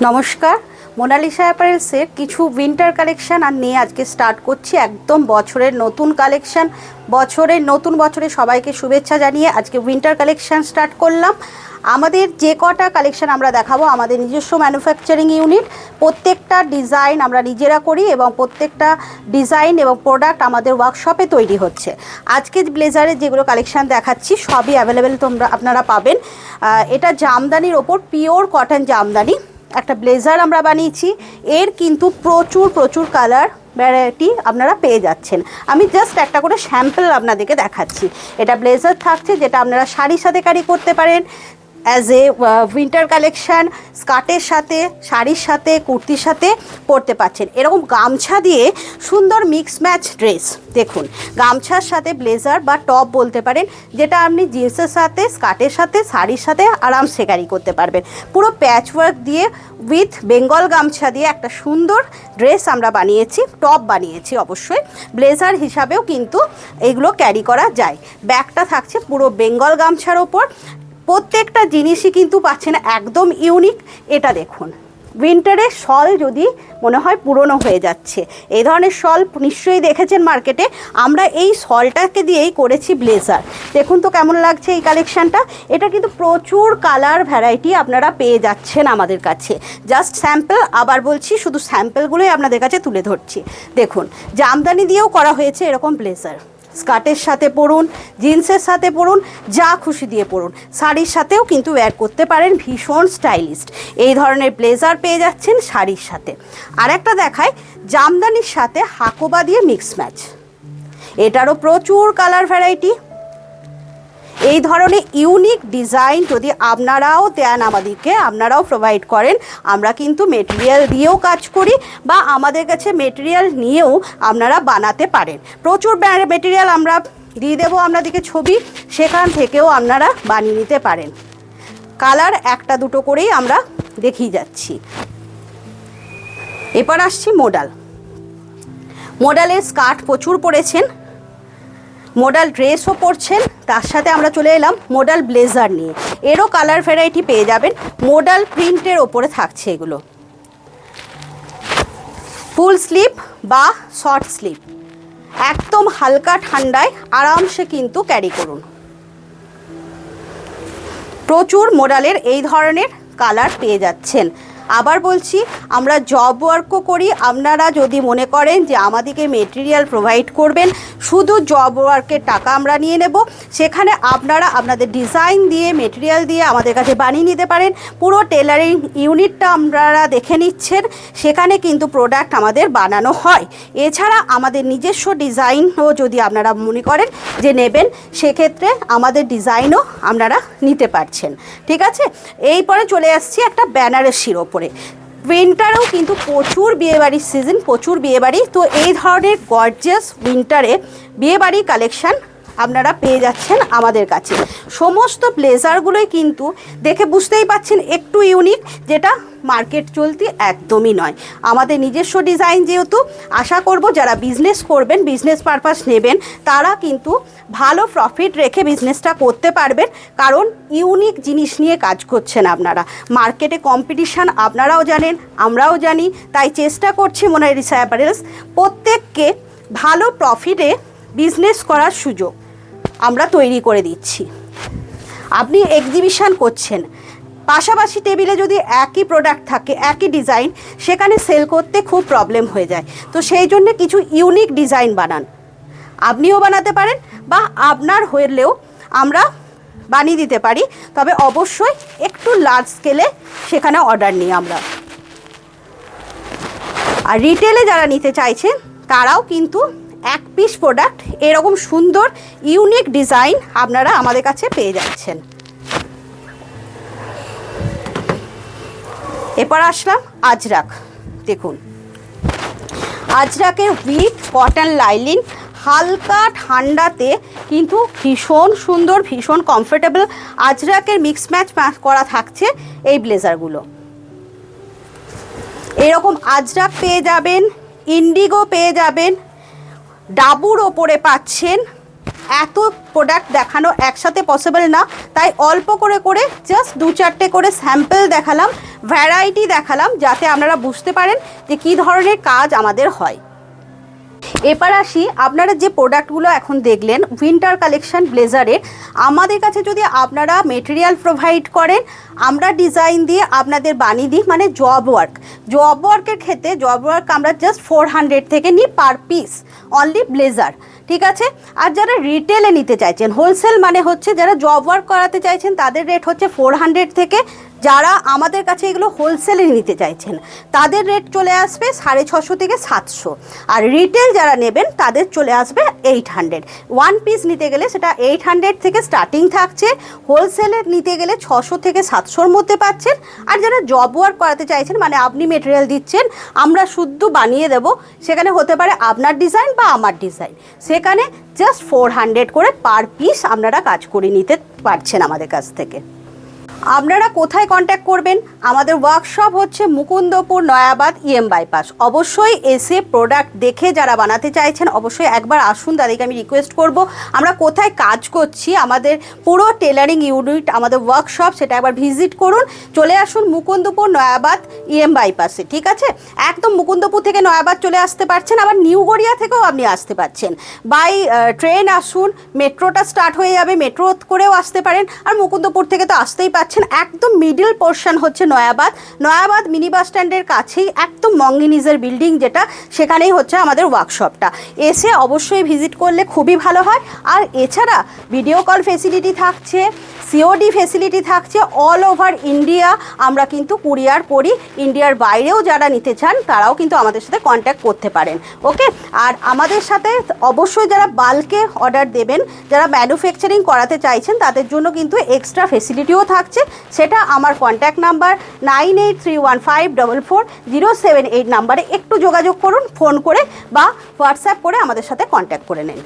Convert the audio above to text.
নমস্কার, মোনালিসা অ্যাপারেলসের কিছু winter collection আর নিয়ে আজকে স্টার্ট করছি। একদম বছরের নতুন কালেকশান, নতুন বছরে সবাইকে শুভেচ্ছা জানিয়ে আজকে উইন্টার কালেকশান স্টার্ট করলাম। আমাদের যে কটা কালেকশান আমরা দেখাবো আমাদের নিজস্ব ম্যানুফ্যাকচারিং ইউনিট, প্রত্যেকটা ডিজাইন আমরা নিজেরা করি এবং প্রত্যেকটা ডিজাইন এবং প্রোডাক্ট আমাদের ওয়ার্কশপে তৈরি হচ্ছে। আজকে ব্লেজারের যেগুলো কালেকশান দেখাচ্ছি সবই অ্যাভেলেবেল আপনারা পাবেন। এটা জামদানির ওপর পিওর কটন জামদানি একটা ব্লেজার আমরা বানিয়েছি। এর কিন্তু প্রচুর কালার ভ্যারাইটি আপনারা পেয়ে যাচ্ছেন। আমি জাস্ট একটা করে স্যাম্পল আপনাদেরকে দেখাচ্ছি। এটা ব্লেজার থাকছে যেটা আপনারা শাড়ির সাথে ক্যারি করতে পারেন অ্যাজ এ উইন্টার কালেকশান, স্কার্টের সাথে, শাড়ির সাথে, কুর্তির সাথে পরতে পারছেন। এরকম গামছা দিয়ে সুন্দর মিক্স ম্যাচ ড্রেস দেখুন, গামছার সাথে ব্লেজার বা টপ বলতে পারেন, যেটা আপনি জিন্সের সাথে, স্কার্টের সাথে, শাড়ির সাথে আরামসে ক্যারি করতে পারবেন। পুরো প্যাচওয়ার্ক দিয়ে উইথ বেঙ্গল গামছা দিয়ে একটা সুন্দর ড্রেস আমরা বানিয়েছি, টপ বানিয়েছি। অবশ্যই ব্লেজার হিসাবেও কিন্তু এগুলো ক্যারি করা যায়। ব্যাগটা থাকছে পুরো বেঙ্গল গামছার ওপর। প্রত্যেকটা জিনিসই কিন্তু পাচ্ছেন একদম ইউনিক। এটা দেখুন, উইন্টারের শল যদি মনে হয় পুরনো হয়ে যাচ্ছে, এই ধরনের শল নিশ্চয়ই দেখেছেন মার্কেটে। আমরা এই শলটাকে দিয়েই করেছি ব্লেজার। দেখুন তো কেমন লাগছে এই কালেকশানটা। এটা কিন্তু প্রচুর কালার ভ্যারাইটি আপনারা পেয়ে যাচ্ছেন আমাদের কাছে। জাস্ট স্যাম্পল, আবার বলছি শুধু স্যাম্পলগুলোই আপনাদের কাছে তুলে ধরছি। দেখুন, জামদানি দিয়েও করা হয়েছে এরকম ব্লেজার। স্কার্টের সাথে পরুন, জিন্সের সাথে পরুন, যা খুশি দিয়ে পরুন। শাড়ির সাথেও কিন্তু ওয়্যার করতে পারেন, ভীষণ স্টাইলিস্ট। এই ধরনের ব্লেজার পেয়ে যাচ্ছেন শাড়ির সাথে। আর একটা দেখায় জামদানির সাথে হাকোবা দিয়ে মিক্স ম্যাচ, এটারও প্রচুর কালার ভ্যারাইটি। এই ধরনের ইউনিক ডিজাইন যদি আপনারাও দেন আমাদেরকে, আপনারাও প্রোভাইড করেন, আমরা কিন্তু মেটেরিয়াল দিয়েও কাজ করি বা আমাদের কাছে মেটেরিয়াল নিয়েও আপনারা বানাতে পারেন। প্রচুর মেটেরিয়াল আমরা দিয়ে দেবো আপনাদেরকে ছবি, সেখান থেকেও আপনারা বানিয়ে নিতে পারেন। কালার একটা দুটো করেই আমরা দেখিয়ে যাচ্ছি। এবার আসছি মোডাল। মোডালের স্কার্ট প্রচুর পরেছেন, মোডাল ড্রেসও পরছেন, তার সাথে আমরা চলে এলাম মোডাল ব্লেজার নিয়ে। এরও কালার ভ্যারাইটি পেয়ে যাবেন। মোডাল প্রিন্টের ওপরে থাকছে এগুলো, ফুল স্লিভ বা শর্ট স্লিভ, একদম হালকা ঠান্ডায় আরামসে কিন্তু ক্যারি করুন। প্রচুর মোডালের এই ধরনের কালার পেয়ে যাচ্ছেন। আবার বলছি, আমরা জব ওয়ার্কও করি। আপনারা যদি মনে করেন যে আমাদেরকে মেটেরিয়াল প্রোভাইড করবেন, শুধু জব ওয়ার্কের টাকা আমরা নিয়ে নেব, সেখানে আপনারা আপনাদের ডিজাইন দিয়ে, মেটেরিয়াল দিয়ে আমাদের কাছে বানিয়ে নিতে পারেন। পুরো টেলারিং ইউনিটটা আপনারা দেখে নিচ্ছেন, সেখানে কিন্তু প্রোডাক্ট আমাদের বানানো হয়। এছাড়া আমাদের নিজস্ব ডিজাইনও যদি আপনারা মনে করেন যে নেবেন, সেক্ষেত্রে আমাদের ডিজাইনও আপনারা নিতে পারছেন। ঠিক আছে, এরপরে চলে আসছি একটা বেনারসির ওপরে। উইন্টারেও কিন্তু প্রচুর বিয়েবাড়ির সিজন, প্রচুর বিয়েবাড়ি। তো এই ধরনের গর্জিয়াস উইন্টারে বিয়েবাড়ি কালেকশান আপনারা পেয়ে যাচ্ছেন আমাদের কাছে। সমস্ত ব্লেজারগুলোই কিন্তু দেখে বুঝতেই পাচ্ছেন একটু ইউনিক, যেটা মার্কেট চলতি একদমই নয়। আমাদের নিজস্ব ডিজাইন যেহেতু, আশা করব যারা বিজনেস করবেন, বিজনেস পারপাস নেবেন, তারা কিন্তু ভালো প্রফিট রেখে বিজনেসটা করতে পারবেন। কারণ ইউনিক জিনিস নিয়ে কাজ করছেন আপনারা। মার্কেটে কম্পিটিশান আপনারাও জানেন, আমরাও জানি। তাই চেষ্টা করছি মোনালিসা অ্যাপারেলস প্রত্যেককে ভালো প্রফিটে বিজনেস করার সুযোগ আমরা তৈরি করে দিচ্ছি। আপনি এক্সিবিশন করছেন, পাশাপাশি টেবিলে যদি একই প্রোডাক্ট থাকে, একই ডিজাইন, সেখানে সেল করতে খুব প্রবলেম হয়ে যায়। তো সেই জন্য কিছু ইউনিক ডিজাইন বানান, আপনিও বানাতে পারেন বা আপনার হলেও আমরা বানিয়ে দিতে পারি। তবে অবশ্যই একটু লার্জ স্কেলে সেখানে অর্ডার নিই আমরা। আর রিটেলে যারা নিতে চাইছেন, তারাও কিন্তু এক পিস প্রোডাক্ট এরকম সুন্দর ইউনিক ডিজাইন আপনারা আমাদের কাছে পেয়ে যাচ্ছেন। এরপর আসলাম আজরাক। দেখুন, আজরাকের উইথ কটন লাইলিন, হালকা ঠান্ডাতে কিন্তু ভীষণ সুন্দর, ভীষণ কমফোর্টেবল। আজরাকের মিক্স ম্যাচ করা থাকছে এই ব্লেজারগুলো। এরকম আজরাক পেয়ে যাবেন, ইন্ডিগো পেয়ে যাবেন, ডাবুর ওপরে পাচ্ছেন, এত প্রোডাক্ট দেখানো একসাথে পসিবল না, তাই অল্প করে করে জাস্ট 2-4টে করে স্যাম্পল দেখালাম, ভ্যারাইটি দেখালাম, যাতে আপনারা বুঝতে পারেন যে কী ধরনের কাজ আমাদের হয়। এবার আসি, আপনারা যে প্রোডাক্টগুলো এখন দেখলেন উইন্টার কালেকশন ব্লেজারের, আমাদের কাছে যদি আপনারা মেটেরিয়াল প্রোভাইড করেন, আমরা ডিজাইন দিয়ে আপনাদের বানিয়ে দিই, মানে জব ওয়ার্কের ক্ষেত্রে জব ওয়ার্ক আমরা জাস্ট 400 থেকে নিই পার পিস, অনলি ব্লেজার, ঠিক আছে। আর যারা রিটেলে নিতে চাইছেন, হোলসেল মানে হচ্ছে যারা জব ওয়ার্ক করাতে চাইছেন তাদের রেট হচ্ছে 400 থেকে, যারা আমাদের কাছে এগুলো হোলসেলে নিতে চাইছেন তাদের রেট চলে আসবে 650 থেকে 700, আর রিটেল যারা নেবেন তাদের চলে আসবে 800। ওয়ান পিস নিতে গেলে সেটা 800 থেকে স্টার্টিং থাকছে, হোলসেলে নিতে গেলে 600 থেকে 700-র মধ্যে পাচ্ছেন। আর যারা জব ওয়ার্ক করাতে চাইছেন, মানে আপনি মেটেরিয়াল দিচ্ছেন, আমরা শুদ্ধ বানিয়ে দেব, সেখানে হতে পারে আপনার ডিজাইন বা আমার ডিজাইন, সেখানে জাস্ট 400 করে পার পিস আপনারা কাজ করে নিতে পারছেন আমাদের কাছ থেকে। আপনারা কোথায় কন্ট্যাক্ট করবেন? আমাদের ওয়ার্কশপ হচ্ছে মুকুন্দপুর, নয়াবাদ, EM বাইপাস। অবশ্যই এসে প্রোডাক্ট দেখে যারা বানাতে চাইছেন অবশ্যই একবার আসুন, তাদেরকে আমি রিকোয়েস্ট করব। আমরা কোথায় কাজ করছি, আমাদের পুরো টেলারিং ইউনিট, আমাদের ওয়ার্কশপ, সেটা একবার ভিজিট করুন। চলে আসুন মুকুন্দপুর, নয়াবাদ, EM বাইপাসে, ঠিক আছে। একদম মুকুন্দপুর থেকে নয়াবাদ চলে আসতে পারছেন, আবার নিউ গড়িয়া থেকেও আপনি আসতে পারছেন। বাই ট্রেন আসুন, মেট্রোটা স্টার্ট হয়ে যাবে, মেট্রো করেও আসতে পারেন, আর মুকুন্দপুর থেকে তো আসতেই পারছেন। একদম মিডল পোর্শন হচ্ছে নয়াবাদ মিনি বাস স্ট্যান্ডের কাছেই, একদম মঙ্গিনিজের বিল্ডিং যেটা, সেখানেই হচ্ছে আমাদের ওয়ার্কশপটা। এসে অবশ্যই ভিজিট করলে খুবই ভালো হয়। আর এছাড়া ভিডিও কল ফেসিলিটি থাকছে, COD ফেসিলিটি থাকছে, অল ওভার ইন্ডিয়া আমরা কিন্তু কুরিয়ার করি। ইন্ডিয়ার বাইরেও যারা নিতে চান তারাও কিন্তু আমাদের সাথে কন্ট্যাক্ট করতে পারেন, ওকে। আর আমাদের সাথে অবশ্যই যারা বাল্কে অর্ডার দেবেন, যারা ম্যানুফ্যাকচারিং করাতে চাইছেন, তাদের জন্য কিন্তু এক্সট্রা ফেসিলিটিও থাকছে। সেটা আমার কন্ট্যাক্ট নাম্বার 9831544078 নাম্বারে একটু যোগাযোগ করুন, ফোন করে বা হোয়াটসঅ্যাপ করে আমাদের সাথে কন্ট্যাক্ট করে নিন।